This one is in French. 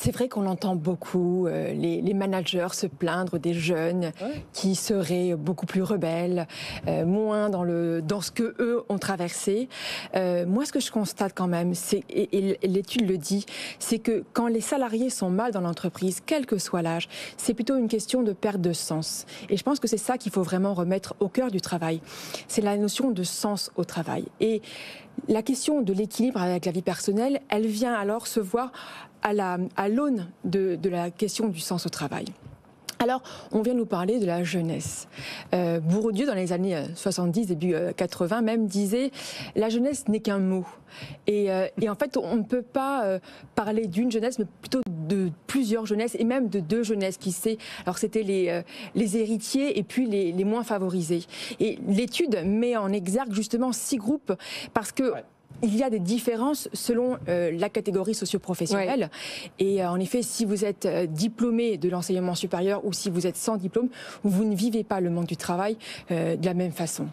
C'est vrai qu'on entend beaucoup les managers se plaindre des jeunes qui seraient beaucoup plus rebelles, moins dans ce que eux ont traversé. Moi, ce que je constate quand même, et l'étude le dit, c'est que quand les salariés sont mal dans l'entreprise, quel que soit l'âge, c'est plutôt une question de perte de sens. Et je pense que c'est ça qu'il faut vraiment remettre au cœur du travail. C'est la notion de sens au travail. Et la question de l'équilibre avec la vie personnelle, elle vient alors se voir à l'aune de la question du sens au travail. Alors, on vient nous parler de la jeunesse. Bourdieu, dans les années 70, début 80 même, disait « la jeunesse n'est qu'un mot ». Et en fait, on ne peut pas parler d'une jeunesse, mais plutôt de plusieurs jeunesses, et même de deux jeunesses qui sait. Alors, c'était les héritiers et puis les moins favorisés. Et l'étude met en exergue justement 6 groupes, parce que... Il y a des différences selon la catégorie socio-professionnelle. Et en effet, si vous êtes diplômé de l'enseignement supérieur ou si vous êtes sans diplôme, vous ne vivez pas le monde du travail de la même façon.